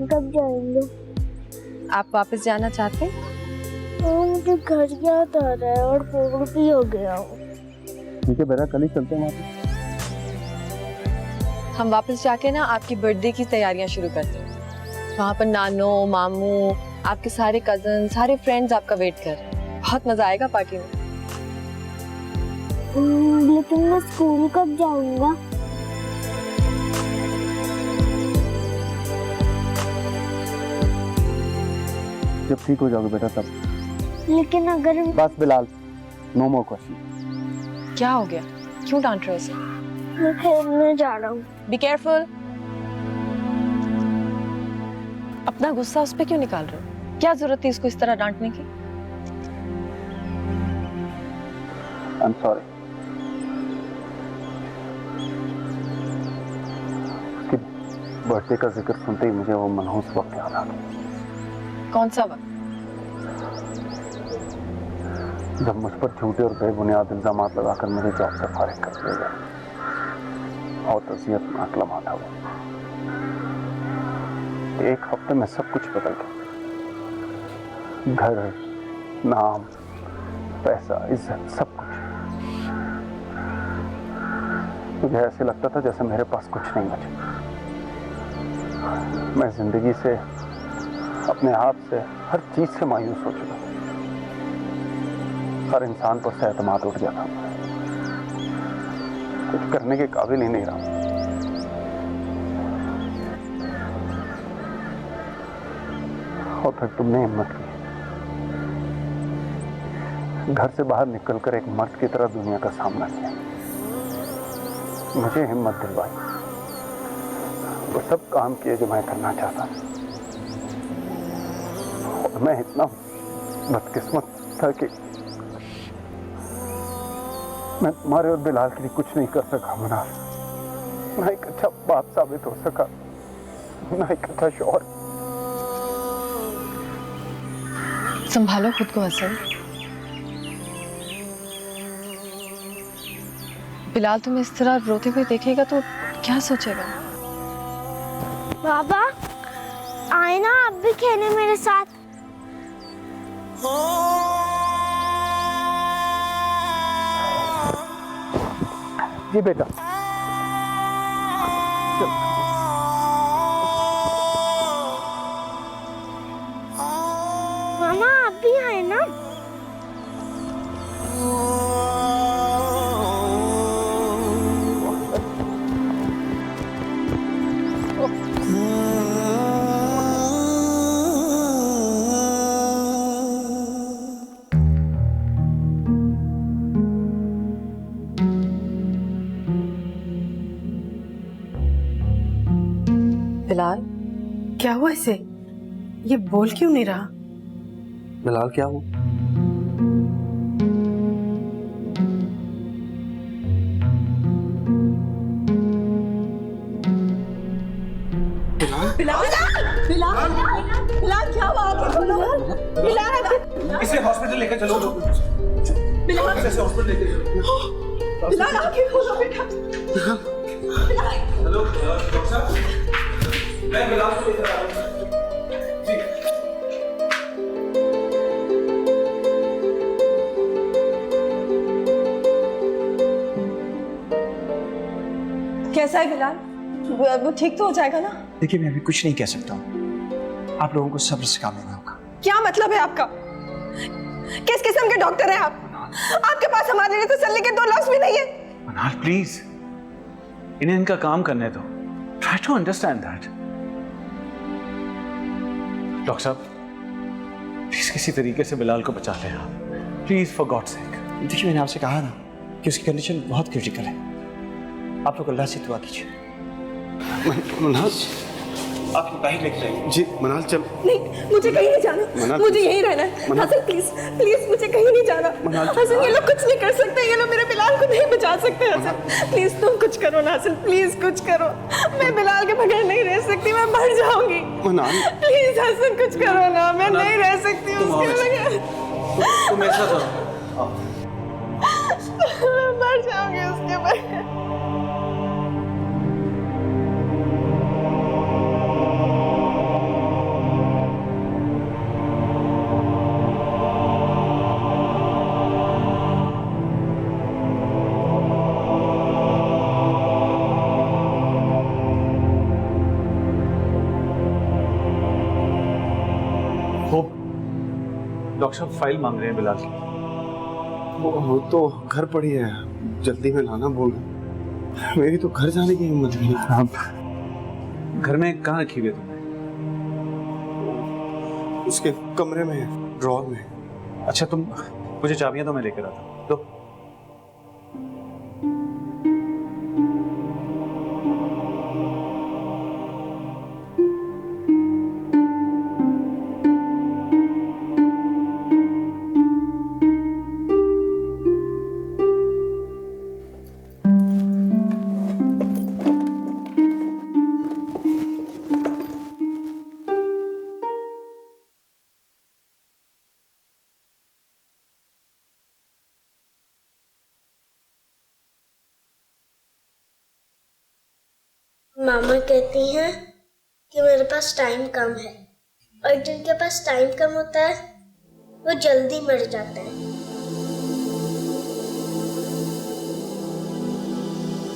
कब जाएंगे? आप वापस जाना चाहते हैं? मुझे घर याद आ रहा है और बोर भी हो गया हूँ। ठीक है बेटा, कल ही चलते हैं वापस। हम वापस जाके ना आपकी बर्थडे की तैयारियां शुरू करते हैं। वहाँ पर नानो, मामू, आपके सारे कजन, सारे फ्रेंड्स आपका वेट कर रहे हैं। बहुत मजा आएगा पार्टी में। लेकिन मैं स्कूल कब जाऊंगा? जब ठीक हो जाओगे बेटा तब। लेकिन अगर बस बिलाल, नो मोर क्वेश्चन। क्या हो गया? क्यों डांट रहे हो उसे? मैं खेलने जा रहा हूँ। Be careful. अपना गुस्सा उस पे क्यों निकाल रहे हो? क्या जरूरत थी इसको इस तरह डांटने की? I am sorry. उसकी बर्थडे का जिक्र सुनते ही मुझे वो मनहूस वक्त याद आ गया। कौन सा वक्त? जब मुझ पर झूठे और बेबुनियाद इल्जाम लगाकर मुझे जॉब से फारिग कर दिया गया। और तज़ियतनाक लम्हा था वो। एक हफ्ते में सब कुछ बदल गया। घर, नाम, पैसा, इज्जत, सब कुछ। मुझे ऐसे लगता था जैसे मेरे पास कुछ नहीं बचा। मैं जिंदगी से, अपने आप से, हर चीज से मायूस हो चुका। हर इंसान पर से एतमाद उठ गया था। कुछ करने के काबिल ही नहीं रहा। और फिर तुमने हिम्मत की, घर से बाहर निकलकर एक मर्द की तरह दुनिया का सामना किया। मुझे हिम्मत दिलवाई। वो सब काम किए जो मैं करना चाहता था। और मैं इतना बदकिस्मत था कि मैं तुम्हारे और बिलाल के लिए कुछ नहीं कर सका। मनाल, ना एक अच्छा बाप साबित हो सका, ना एक अच्छा शौहर। संभालो खुद को हसन। बिलाल तुम्हें इस तरह रोते हुए देखेगा तो क्या सोचेगा? बाबा, आए ना आप भी खेले मेरे साथ। जी बेटा। मामा आप भी आए ना। बिलाल, क्या हुआ इसे? ये बोल क्यों नहीं रहा? बिलाल क्या हुआ? बिलाल, बिलाल, बिलाल क्या हुआ? बिलाल, इसे हॉस्पिटल लेकर चलो। बिलाल, इसे हॉस्पिटल लेकर चलो। बिलाल आंखें खोलो बेटा। हेलो डॉक्टर साहब, मैं बिलाल को लेकर आ रहा हूँ। जी। कैसा है बिलाल? वो ठीक तो हो जाएगा ना? देखिए मैं अभी कुछ नहीं कह सकता हूँ। आप लोगों को सब्र से काम लेना होगा। क्या मतलब है आपका? किस किस्म के डॉक्टर हैं आप? आपके पास हमारे लिए तसल्ली के 2 लफ्ज भी नहीं है। मनाल प्लीज, इन्हें इनका काम करने दो। Try to understand that. Doctor साहब, प्लीज किसी तरीके से बिलाल को बचा लें आप। Please for God sake. देखिए मैंने आपसे कहा ना कि उसकी कंडीशन बहुत क्रिटिकल है। आप लोग अल्लाह से दुआ कीजिए। मनाल, आप बाहर लेके जाइए। जी मनाल चल। नहीं, मुझे कहीं नहीं जाना। मुझे यहीं रहना है। हसन प्लीज, प्लीज मुझे कहीं नहीं जाना। हसन ये लोग कुछ नहीं कर सकते। ये लोग मेरे बिलाल को नहीं बचा सकते। हसन प्लीज तुम कुछ करो ना। हसन प्लीज कुछ करो। मैं बिलाल के बगैर नहीं रह सकती। मैं मर जाऊंगी। मनाल प्लीज हसन कुछ करो ना। मैं नहीं रह सकती उसके बगैर। तुम ऐसा करो, मैं मर जाऊंगी उसके बगैर। डॉक्टर साहब फाइल मांग रहे हैं बिलाल की। वो तो घर पड़ी है, जल्दी में लाना बोल रहे। मेरी तो घर जाने की हिम्मत भी नहीं। आप घर में कहाँ रखी हुई है तुमने? उसके कमरे में है, ड्रॉर में। अच्छा तुम मुझे चाबियां तो मैं लेकर आता हूँ। लो। मामा कहती हैं कि मेरे पास टाइम कम है, और जिनके पास टाइम कम होता है वो जल्दी मर जाते हैं।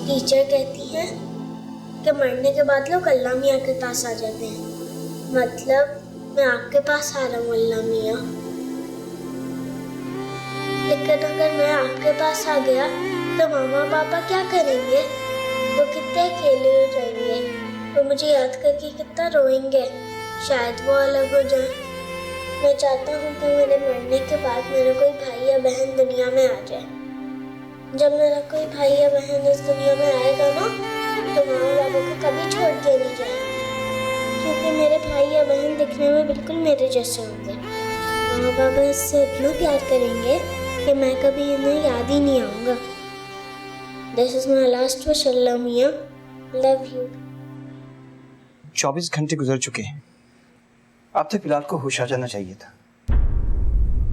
टीचर कहती हैं कि मरने के बाद लोग अल्लाह मियाँ के पास आ जाते हैं। मतलब मैं आपके पास आ रहा हूँ अल्लाह मियाँ। लेकिन अगर मैं आपके पास आ गया तो मामा पापा क्या करेंगे? वो कितने अकेले हो जाएंगे, वो मुझे याद करके कितना रोएंगे। शायद वो अलग हो जाए। मैं चाहता हूँ कि मेरे मरने के बाद मेरा कोई भाई या बहन दुनिया में आ जाए। जब मेरा कोई भाई या बहन इस दुनिया में आएगा ना, तो मामा बाबा को कभी छोड़ के नहीं जाएंगे, क्योंकि मेरे भाई या बहन दिखने में बिल्कुल मेरे जैसे होंगे। मामा बाबा इससे इतना प्यार करेंगे कि मैं कभी इन्हें याद ही नहीं आऊँगा। This is my last wish, Allah Mia. Love you. 24 घंटे गुजर चुके हैं। अब तक बिलाल को होश आ जाना चाहिए था।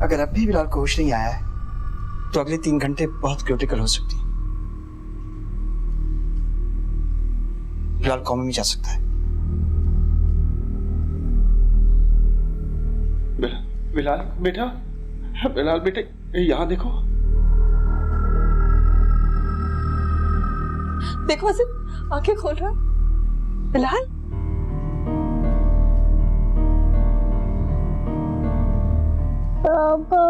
अगर अब भी बिलाल को होश नहीं आया है तो अगले 3 घंटे बहुत क्रिटिकल हो सकती है। बिलाल कोमा में जा सकता है। बिलाल बेटा, बिलाल बेटे यहाँ देखो। देखो हसन, आंखें खोल रहा है। बिलाल, पापा,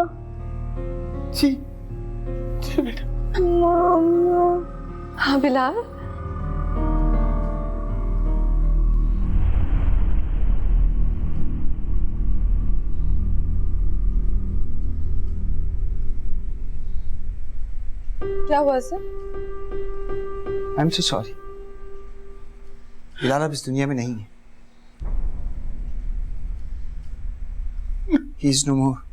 जी जी बेटा। मामा, हाँ बिलाल, क्या हुआ sir? I am so sorry. Bilal अब इस दुनिया में नहीं है। ही इज नो मोर।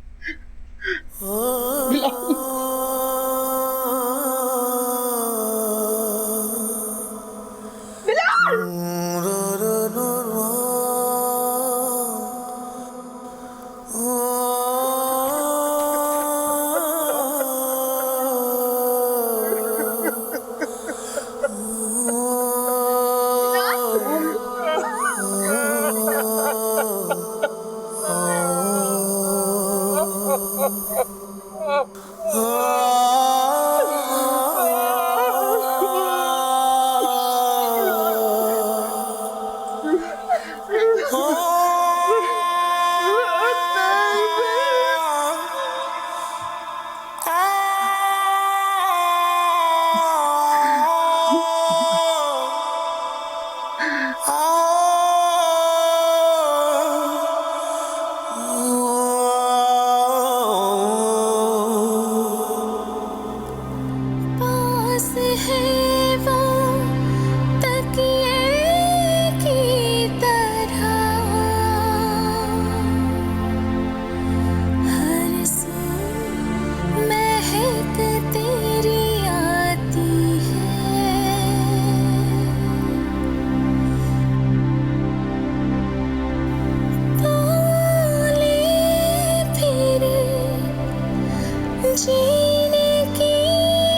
जीने की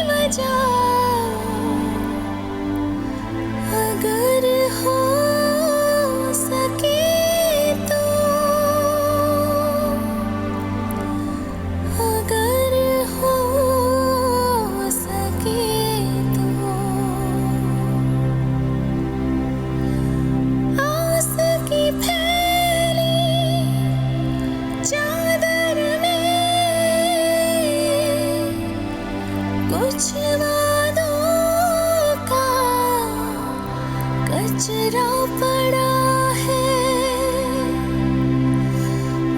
वजह कचरा पड़ा है,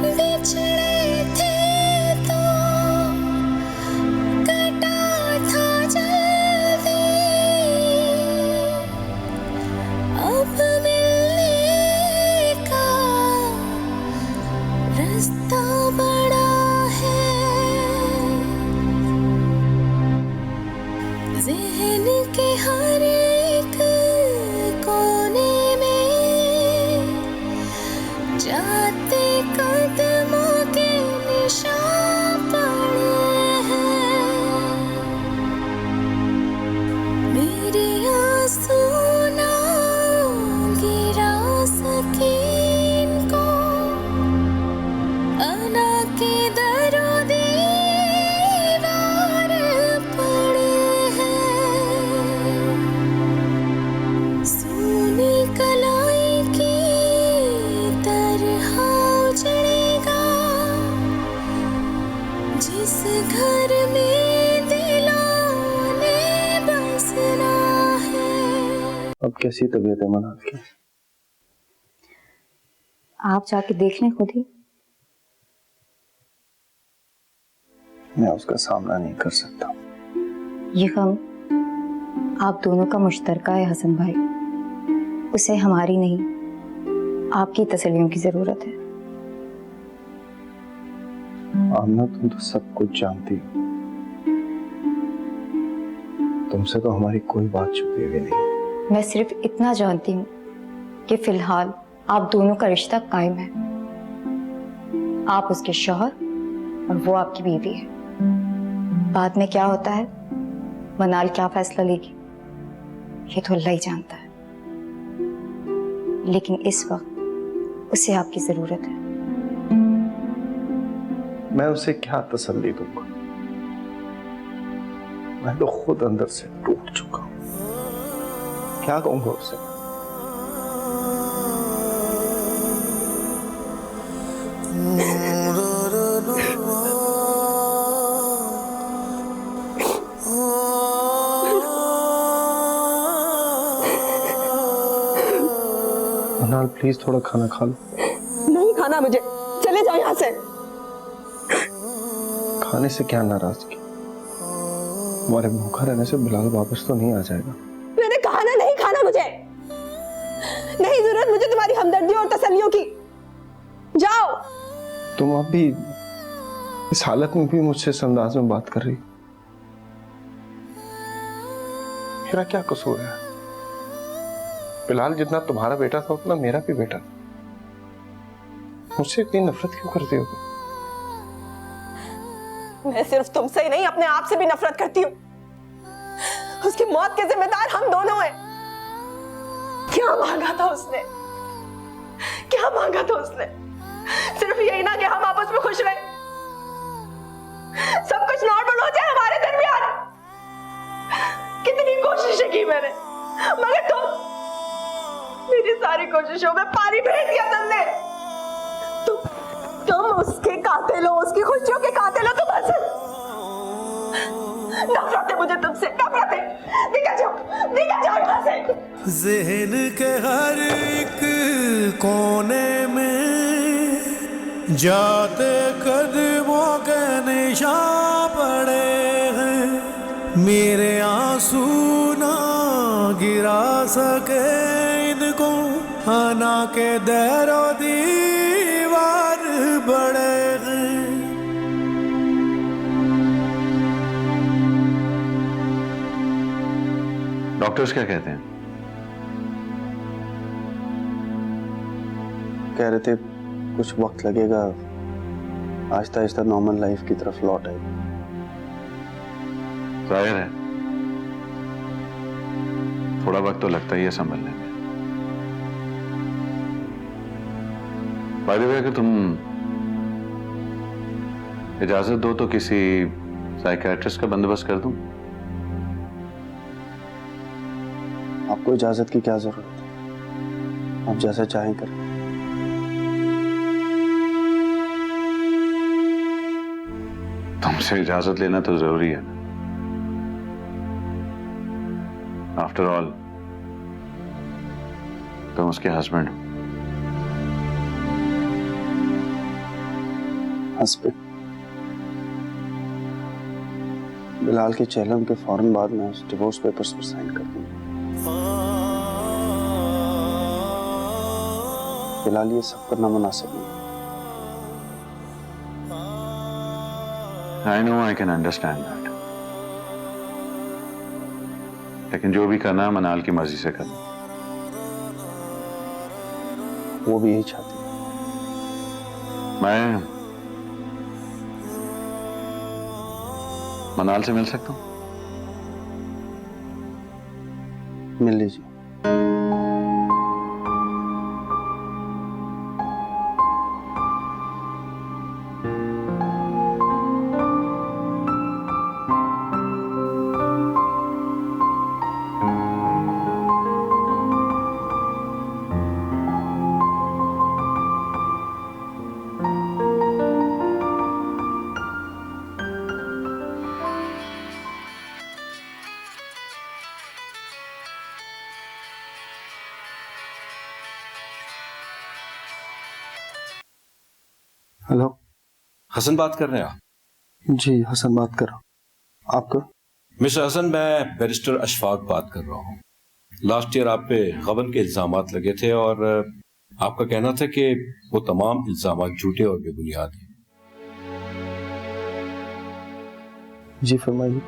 बिछड़े थे तो कटा था जल्दी, अब मिलने का रास्ता बड़ा है। ज़हन के हर एक कोने में जाते कदमों के निशान पड़े हैं। मेरे आंसू ना गिरा सके इनको, अना के दरो दीवार पड़े हैं। सोने कलाई की तरह उजड़ेगा जिस घर में दिलों ने बसना है। अब कैसी तबीयत है मनाल की? आप जाके देख लें खुद ही। मैं उसका सामना नहीं कर सकता। ये गम आप दोनों का मुश्तरका है हसन भाई, उसे हमारी नहीं आपकी तसल्लियों की जरूरत है। आमना, तुम तो सब कुछ जानती हो। तुमसे तो हमारी कोई बात छुपी हुई नहीं। मैं सिर्फ इतना जानती हूँ कि फिलहाल आप दोनों का रिश्ता कायम है। आप उसके शौहर और वो आपकी बीवी है। बाद में क्या होता है, मनाल क्या फैसला लेगी, ये तो अल्लाह ही जानता है। लेकिन इस वक्त उसे आपकी जरूरत है। मैं उसे क्या तसल्ली दूंगा? मैं तो खुद अंदर से टूट चुका हूं। क्या कहूंगा उसे? मनाल, प्लीज थोड़ा खाना खा लो। नहीं खाना मुझे, चले जाओ यहाँ से। खाने से क्या नाराजगी? हमारे भूखा रहने से बिलाल वापस तो नहीं आ जाएगा। मैंने कहा ना, नहीं खाना मुझे, नहीं जरूरत मुझे तुम्हारी हमदर्दियों और तसल्लियों की। जाओ। तुम अब भी इस हालत में भी मुझसे इस अंदाज में बात कर रही? मेरा क्या कसूर है? बिलाल जितना तुम्हारा बेटा था उतना मेरा भी बेटा। मुझसे इतनी नफरत क्यों करती हो तुम? मैं सिर्फ तुमसे ही नहीं अपने आप से भी नफरत करती हूँ। उसकी मौत के जिम्मेदार हम दोनों हैं। क्या मांगा था उसने, क्या मांगा था उसने? सिर्फ यही ना कि हम आपस में खुश रहे, सब कुछ नॉर्मल हो जाए हमारे दरमियान। कितनी कोशिशें की मैंने, मगर मेरी सारी कोशिशों में पानी फेर दिया तुमने। तुम उसके कातिल हो, उसकी खुशियों के कातिल हो तुम। हसन, नफरत है मुझे तुमसे, नफरत है। निकल जाओ यहाँ से। ज़हन के हर एक कोने में जाते कदमों के निशान पड़े हैं। मेरे आंसू ना गिरा सके इनको, आना के दरो दीवार बड़े हैं। डॉक्टर्स क्या कहते हैं? कह रहे थे कुछ वक्त लगेगा, आहिस्ता आहिस्ता नॉर्मल लाइफ की तरफ लौट आएगी। जाहिर है थोड़ा वक्त तो लगता ही है संभलने में। बाय द वे, अगर तुम इजाजत दो तो किसी साइकियाट्रिस्ट का बंदोबस्त कर दूं। आपको इजाजत की क्या जरूरत है? आप जैसा चाहें करें। तुमसे इजाजत लेना तो जरूरी है। आफ्टर ऑल तुम उसके हस्बैंड। हस्बैंड? बिलाल के चैलेंज के फौरन बाद मैं उस डिवोर्स पेपर्स पर साइन कर दूंगा। बिलाल, ये सब करना मुनासिब नहीं। I know, I can understand that, लेकिन जो भी करना है मनाल की मर्जी से करना। वो भी यही चाहती है। मैं मनाल से मिल सकता हूँ? मिल लीजिए। हेलो। हसन बात कर रहे हैं आप? जी हसन बात कर रहा हूँ। आपका? मिस्टर हसन, मैं बैरिस्टर अशफाक बात कर रहा हूँ। लास्ट ईयर आप पे गबन के इल्जामात लगे थे और आपका कहना था कि वो तमाम इल्जामात झूठे और बेबुनियाद हैं। जी फरमाइए।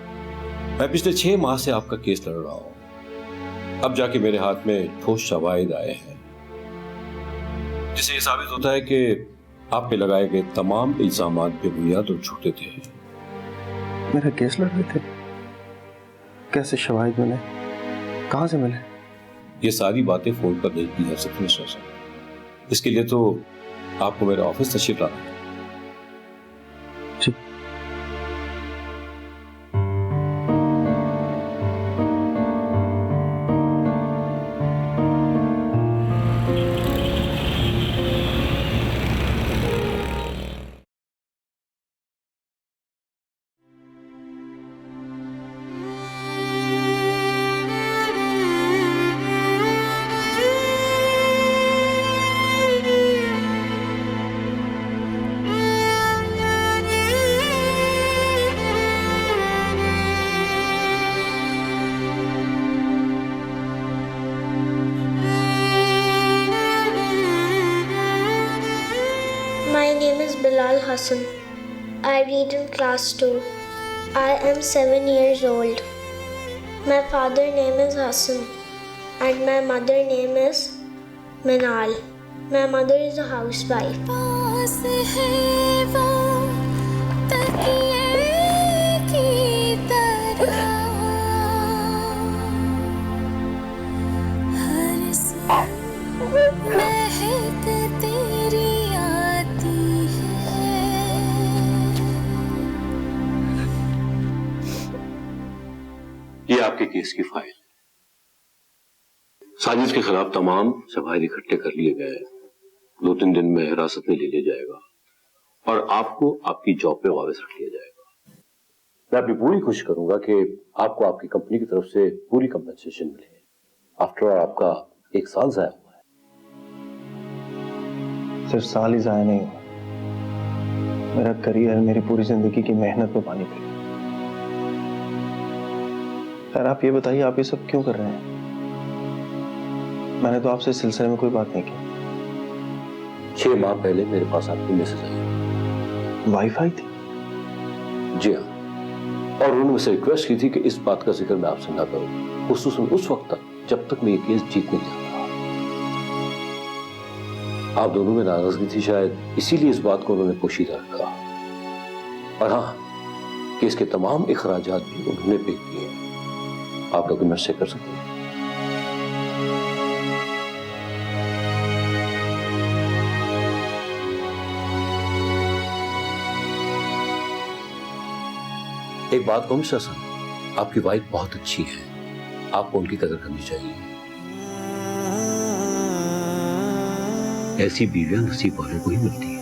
मैं पिछले 6 माह से आपका केस लड़ रहा हूँ। अब जाके मेरे हाथ में ठोस शवाहिद आए हैं जिससे ये साबित होता है कि आप पे लगाए गए तमाम इल्जामात बेबुनियाद और झूठे थे। मेरा केस लड़ रहे थे? कैसे शवाहिद मिले? कहाँ से मिले? ये सारी बातें फोन पर नहीं की जा सकती मिस्टर हसन। इसके लिए तो आपको मेरे ऑफिस तशरीफ लाना है। जी। My name is Bilal Hassan. I read in class 2. I am 7 years old. My father name is Hassan and my mother name is Minal. My mother is a housewife. पास है वो तकिए की तरह, हर सुर महक तेरी आती है। ये आपके केस की फाइल। साजिद के खिलाफ तमाम शवाहिद इकट्ठे कर लिए गए। 2-3 दिन में हिरासत में ले लिया जाएगा और आपको आपकी जॉब पे वापस रख लिया जाएगा। मैं अपनी पूरी कोशिश करूंगा कि आपको आपकी कंपनी की तरफ से पूरी कंपनसेशन मिले। आफ्टर ऑल आपका 1 साल जाया हुआ है। सिर्फ साल ही जाया नहीं हुआ, मेरा करियर, मेरी पूरी जिंदगी की मेहनत पे पानी फिर। खैर आप ये बताइए, आप ये सब क्यों कर रहे हैं? मैंने तो आपसे इस सिलसिले में कोई बात नहीं की। 6 माह पहले मेरे पास आपकी मैसेज आई। वाईफाई थी? जी हाँ, और उन्होंने मुझसे रिक्वेस्ट की थी कि इस बात का जिक्र मैं आपसे ना करूं, खुसूसन उस वक्त तक जब तक मैं ये केस जीत नहीं जाता। आप दोनों में नाराजगी थी शायद, इसीलिए इस बात को उन्होंने पोशीदा रखा। और हाँ, केस के तमाम इखराजात भी उन्होंने पे किए। आप डॉक्यूमेंट चेक कर सकते हैं। एक बात कहूं मिस्टर हसन, आपकी वाइफ बहुत अच्छी है, आपको उनकी कदर करनी चाहिए। ऐसी बीवियां नसीब वालों को ही मिलती है।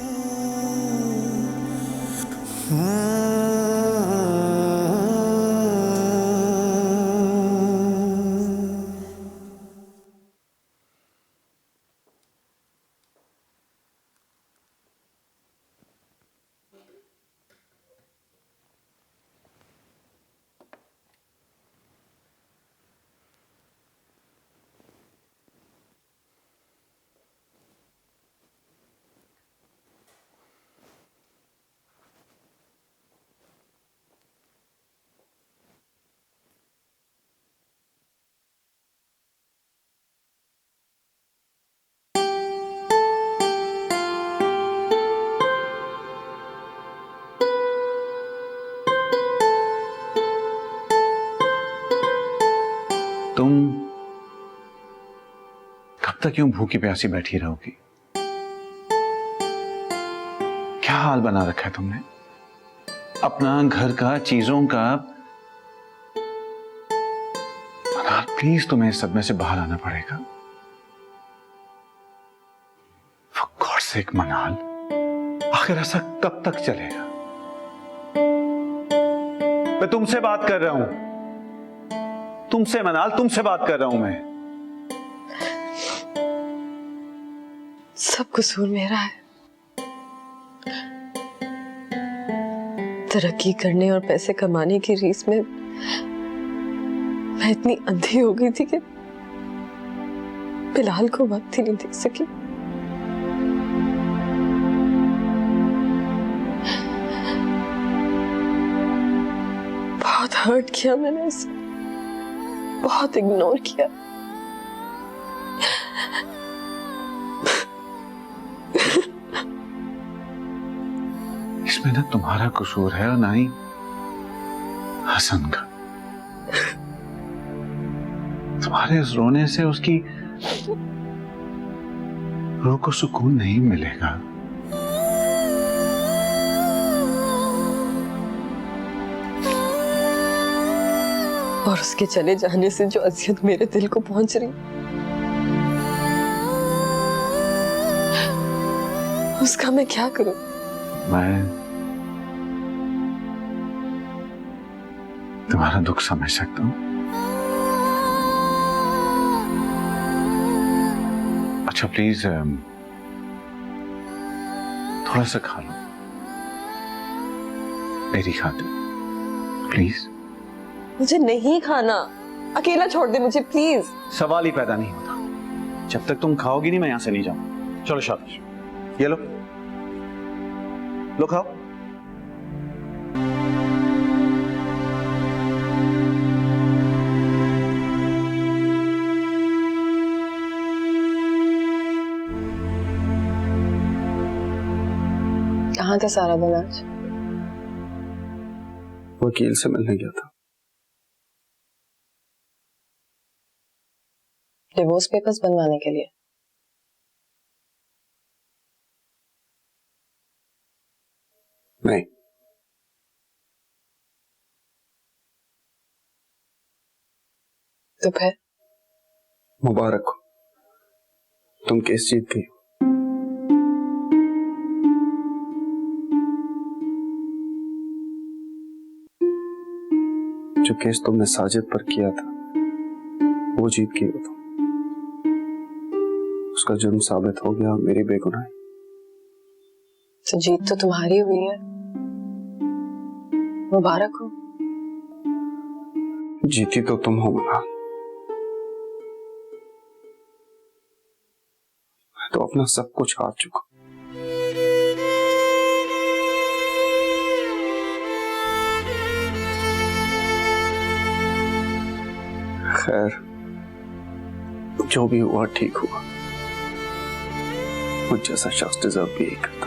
तुम कब तक यूं भूखी प्यासी बैठी रहोगी? क्या हाल बना रखा है तुमने अपना, घर का, चीजों का। मनाल प्लीज तुम्हें इस सदमे से बाहर आना पड़ेगा। For God's sake मनाल, आखिर ऐसा कब तक चलेगा? मैं तुमसे बात कर रहा हूं, तुमसे मनाल, तुमसे बात कर रहा हूं मैं। सब कसूर मेरा है। तरक्की करने और पैसे कमाने की रीस में मैं इतनी अंधी हो गई थी कि बिलाल को वक्त ही नहीं दे सकी। बहुत हर्ट किया मैंने उसे, बहुत इग्नोर किया। इसमें ना तुम्हारा कसूर है और ना ही हसन का। तुम्हारे इस रोने से उसकी रूह को सुकून नहीं मिलेगा। और उसके चले जाने से जो अज़ियत मेरे दिल को पहुंच रही, उसका मैं क्या करूं? मैं तुम्हारा दुख समझ सकता हूं। अच्छा प्लीज थोड़ा सा खा लो मेरी खातिर, प्लीज। मुझे नहीं खाना, अकेला छोड़ दे मुझे प्लीज। सवाल ही पैदा नहीं होता। जब तक तुम खाओगी नहीं मैं यहां से नहीं जाऊंगा। चलो शाबाश, ये लो लो खाओ। कहाँ थे सारा दिन आज? वकील से मिलने गया था। डिवोर्स पेपर्स बनवाने के लिए? नहीं, तो फिर? मुबारक हो, तुम केस जीत गई। जो केस तुमने साजिद पर किया था वो जीत गई हो तुम। उसका जुर्म साबित हो गया, मेरी बेगुनाही। तो जीत तो तुम्हारी हुई है, मुबारक हो। जीती तो तुम हो मना, मैं तो अपना सब कुछ हार चुका। खैर, जो भी हुआ ठीक हुआ। मुझ जैसा शख्स डिजर्व भी यही करता था।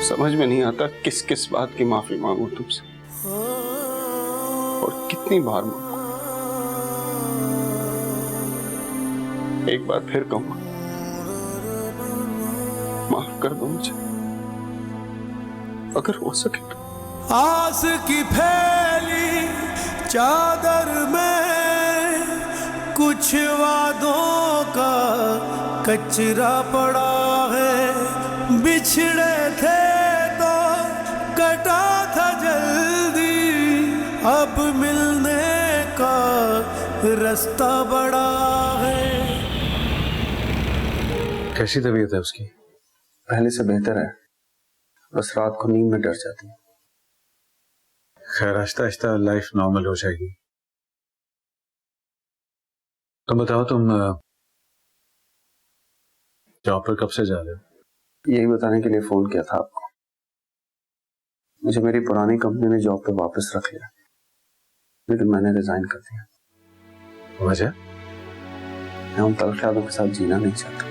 समझ में नहीं आता किस किस बात की माफी मांगू तुमसे और कितनी बार मांगू। एक बार फिर कहूंगा, माफ कर दो मुझे अगर हो सके तो। आस की फैली चादर में कुछ वादों का कचरा पड़ा है। बिछड़े थे तो कटा था जल्दी, अब मिलने का रास्ता बड़ा है। कैसी तबीयत है उसकी? पहले से बेहतर है, बस रात को नींद में डर जाती है। खैर आहिस्ता आहिस्ता लाइफ नॉर्मल हो जाएगी। तुम बताओ, तुम जॉब पर कब से जा रहे हो? यही बताने के लिए फोन किया था आपको। मुझे मेरी पुरानी कंपनी ने जॉब पे वापस रख लिया, लेकिन मैंने रिजाइन कर दिया। वजह? मैं उन तल्ख यादों के साथ जीना नहीं चाहता।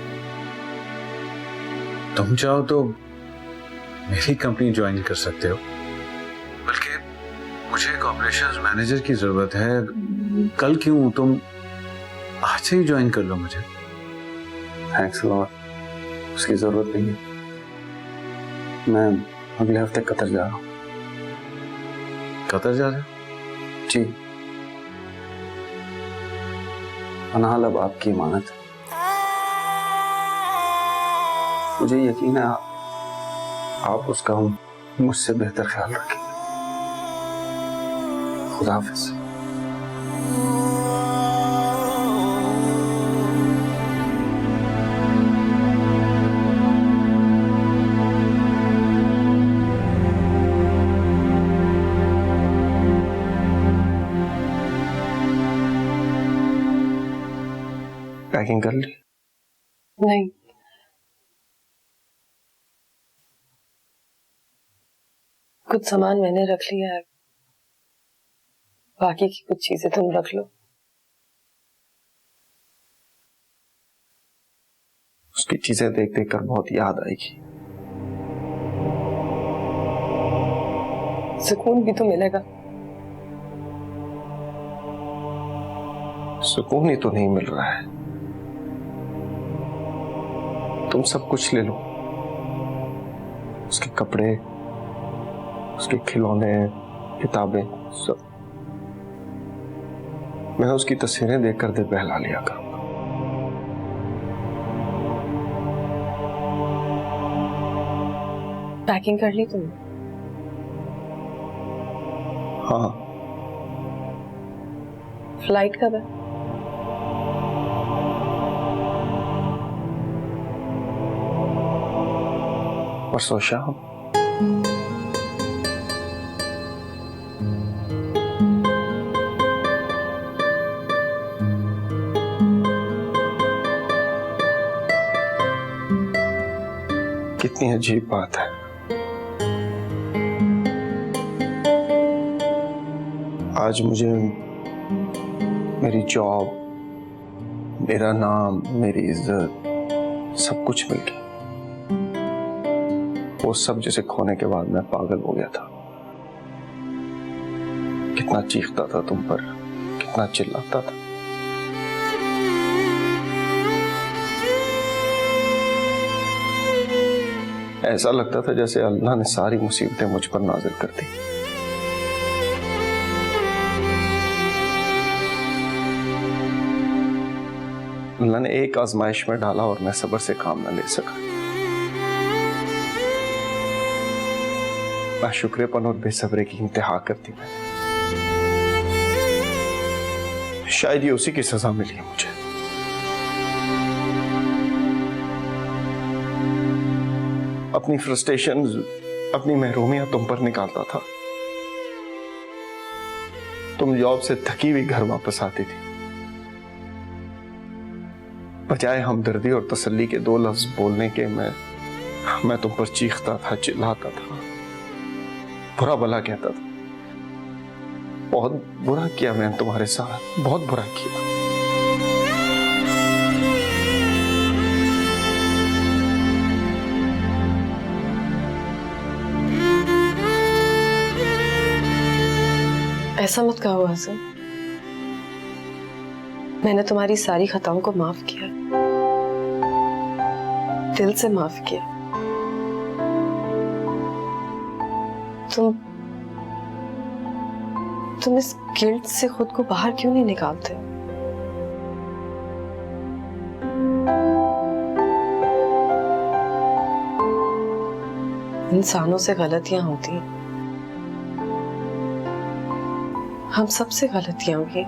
तुम चाहो तो मेरी कंपनी ज्वाइन कर सकते हो, बल्कि मुझे एक ऑपरेशंस मैनेजर की जरूरत है। कल क्यों, तुम आज से ही ज्वाइन कर लो मुझे। थैंक्स लॉट, उसकी जरूरत नहीं है। मैं अगले हफ्ते कतर जा रहा हूँ। कतर जा रहे हो? जी, अनाल अब आपकी इमानत है। मुझे यकीन है आप उसका मुझसे बेहतर ख्याल रखेंगे। खुदा हाफिज। पैकिंग कर ली? नहीं, कुछ सामान मैंने रख लिया है, बाकी की कुछ चीजें तुम रख लो। उसकी चीजें देख देख कर बहुत याद आएगी। सुकून भी तो मिलेगा। सुकून ही तो नहीं मिल रहा है। तुम सब कुछ ले लो, उसके कपड़े, उसके खिलौने, किताबें, सब। मैं उसकी तस्वीरें देखकर दिल बहला लिया करूंगा। पैकिंग कर ली तुमने? हाँ। फ्लाइट कब है? परसों शाम। कितनी अजीब बात है, आज मुझे मेरी जॉब, मेरा नाम, मेरी इज्जत, सब कुछ मिल गया। वो सब जिसे खोने के बाद मैं पागल हो गया था। कितना चीखता था तुम पर, कितना चिल्लाता था। ऐसा लगता था जैसे अल्लाह ने सारी मुसीबतें मुझ पर नाजिल कर दी। अल्लाह ने एक आजमाइश में डाला और मैं सब्र से काम न ले सका। नाशुक्रेपन और बेसब्री की इंतहा करती मैंने। शायद ये उसी की सजा मिली है मुझे। अपनी फ्रस्ट्रेशन, अपनी महरूमियां तुम पर निकालता था। तुम जॉब से थकी हुई घर वापस आती थी। बजाय हमदर्दी और तसल्ली के दो लफ्ज बोलने के मैं तुम पर चीखता था, चिल्लाता था, बुरा भला कहता था। बहुत बुरा किया मैंने तुम्हारे साथ, बहुत बुरा किया। ऐसा मत कहो हसन, मैंने तुम्हारी सारी खताओं को माफ किया, दिल से माफ किया। तुम इस गिल्ट से खुद को बाहर क्यों नहीं निकालते? इंसानों से गलतियां होती हैं, हम सबसे गलतियां होगी।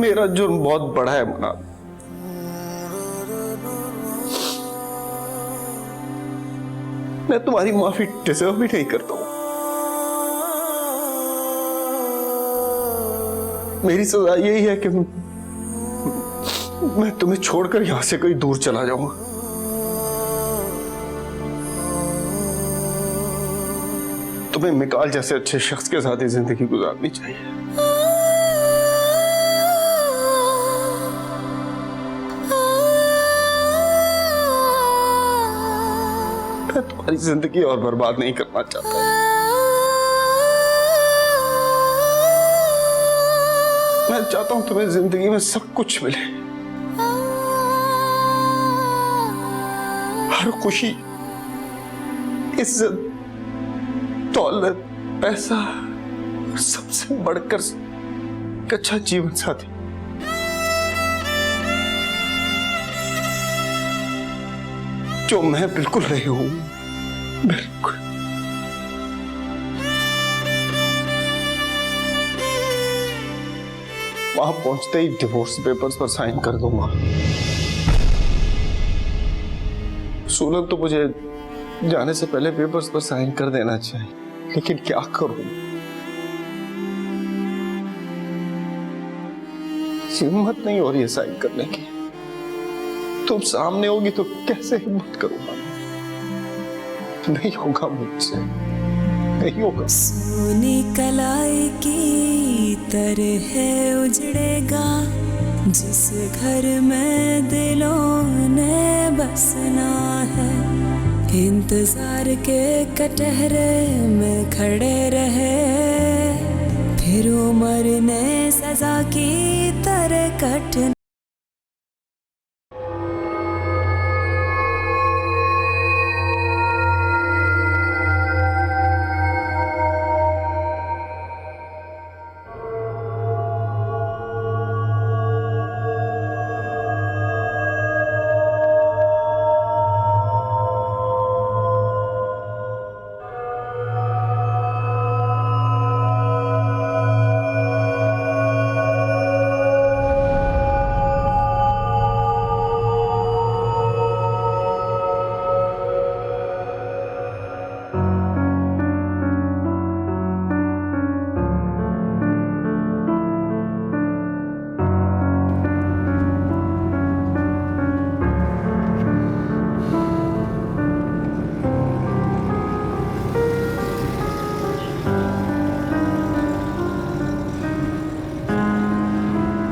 मेरा जुर्म बहुत बड़ा है मना। मैं तुम्हारी माफी डिजर्व भी नहीं करता हूं। मेरी सजा यही है कि मैं तुम्हें छोड़कर यहां से कहीं दूर चला जाऊंगा। तुम्हें मिकाल जैसे अच्छे शख्स के साथ ही जिंदगी गुजारनी चाहिए। मैं तुम्हारी जिंदगी और बर्बाद नहीं करना चाहता। मैं चाहता हूं तुम्हें जिंदगी में सब कुछ मिले, हर खुशी, इज्जत, दौलत, पैसा, और सबसे बढ़कर एक अच्छा जीवन साथी। जो मैं बिल्कुल नहीं हूं, बिल्कुल। वहां पहुंचते ही डिवोर्स पेपर्स पर साइन कर दूंगा। सूरत तो मुझे जाने से पहले पेपर्स पर साइन कर देना चाहिए, लेकिन क्या करूं? हिम्मत नहीं हो रही है साइन करने की। तुम सामने होगी तो कैसे हिम्मत करूंगा? नहीं होगा मुझसे, नहीं होगा। सोने कलाई की तरह उजड़ेगा जिस घर में दिलों ने बसना है। इंतजार के कटहरे में खड़े रहे, फिर उम्र ने सजा की तरह कट।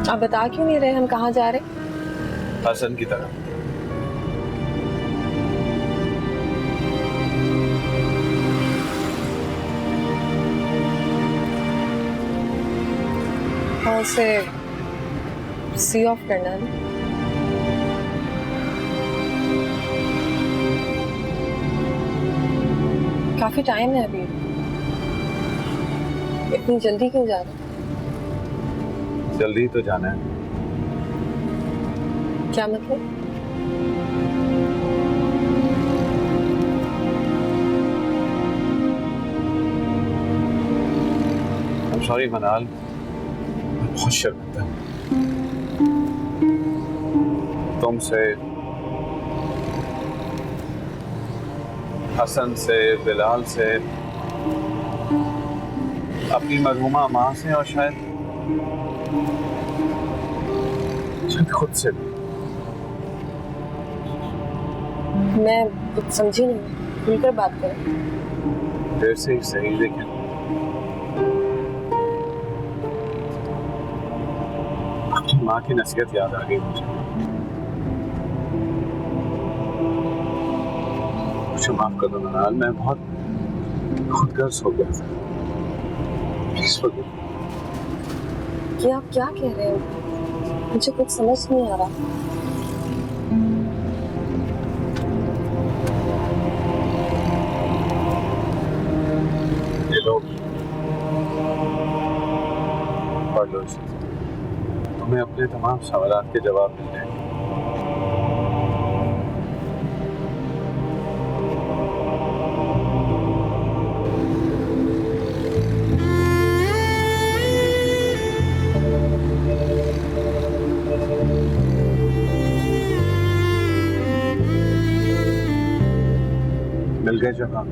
आप बता क्यों नहीं रहे हम कहाँ जा रहे? हसन की तरफ। और उसे सी ऑफ करना है। काफी टाइम है अभी, इतनी जल्दी क्यों जा रहे? जल्दी तो जाना है। क्या मतलब? सॉरी मनाल, मैं बहुत शर्मिंदा हूं तुमसे, हसन से, बिलाल से, अपनी मरहूमा माँ से, और शायद खुद से भी। मैं कुछ समझी नहीं, खुलकर बात करें। देर से ही सही, लेकिन अपनी माँ की नसीहत याद आ गई मुझे माफ कर दो मनाल, मैं बहुत खुदगर्ज हो गया था। Please forgive. कि आप क्या कह रहे हो? मुझे कुछ समझ नहीं आ रहा। ये लो, पढ़ लो इसे। तुम्हें अपने तमाम सवालात के जवाब मिल जाएंगे। मिल गए जवाब।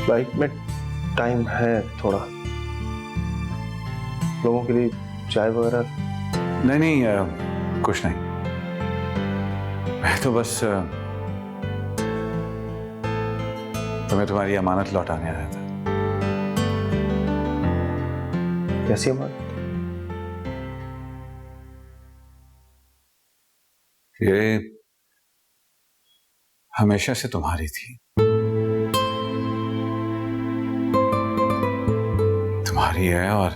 बाइक में टाइम है थोड़ा, लोगों के लिए चाय वगैरह? नहीं, कुछ नहीं। मैं तो बस तुम्हें तुम्हारी अमानत लौटाने आया था। कैसी अमानत? ये हमेशा से तुम्हारी थी, तुम्हारी है और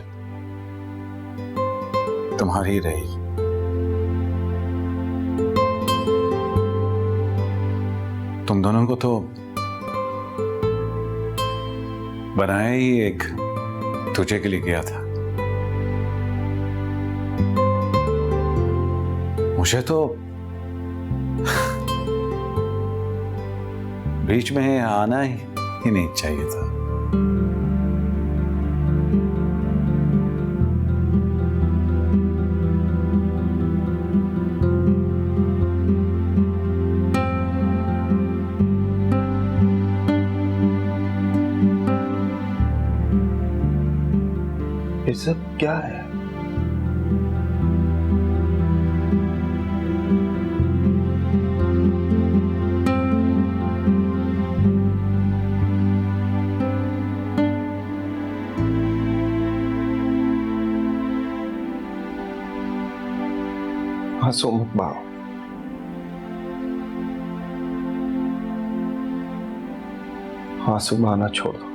तुम्हारी रहेगी। तुम दोनों को तो बनाया ही एक तुझे के लिए गया था, मुझे तो बीच में आना ही नहीं चाहिए था। ये सब क्या है? हंसो मत बाओ, आंसू बहाना छोड़ दो।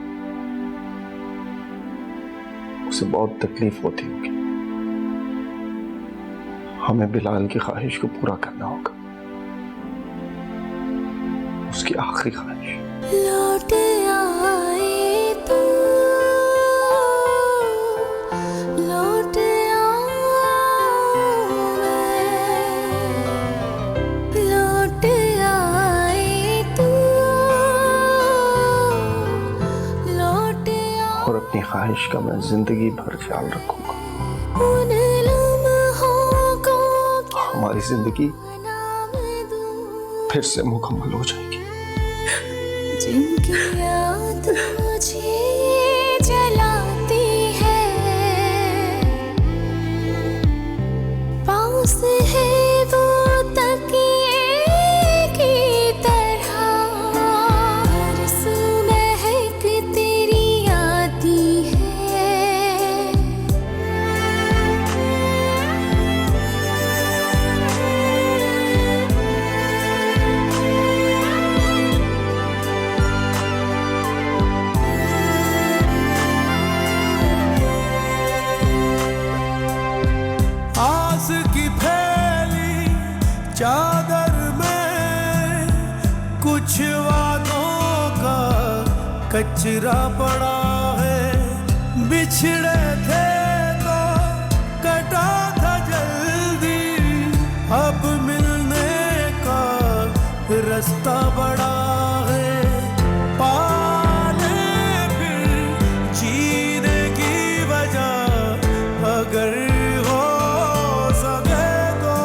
उसे बहुत तकलीफ होती होगी। हमें बिलाल की ख्वाहिश को पूरा करना होगा, उसकी आखिरी ख्वाहिश। लौट आए तू, लौट आऊं मैं, लौट आए तू, लौट आऊं। और अपनी ख्वाहिश का मैं जिंदगी भर ख्याल रखूंगा। उन लम्हों को हमारी जिंदगी फिर से मुकम्मल हो जाएगी। जिनकी याद मुझे जलाती है, पास है वो तकिए की तरह, हर सू महक तेरी आती है। आस की फैली चादर में कुछ वादों का कचरा पड़ा है। बिछड़े थे तो कटा था जल्दी, अब मिलने का रास्ता बड़ा है। पाले फिर जीने की वजह अगर हो सके तो,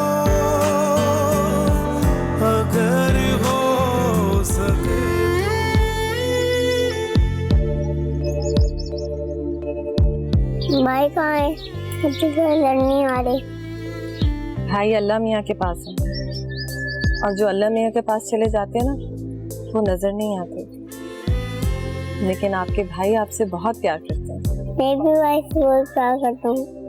अगर हो सके। भाई कहाँ है? मुझे घर नहीं आ रही। भाई अल्लाह मियाँ के पास है, और जो अल्लाह मियाँ के पास चले जाते हैं ना, वो नजर नहीं आते। लेकिन आपके भाई आपसे बहुत प्यार करते हैं। मैं भी भाई से बहुत प्यार करता हूँ।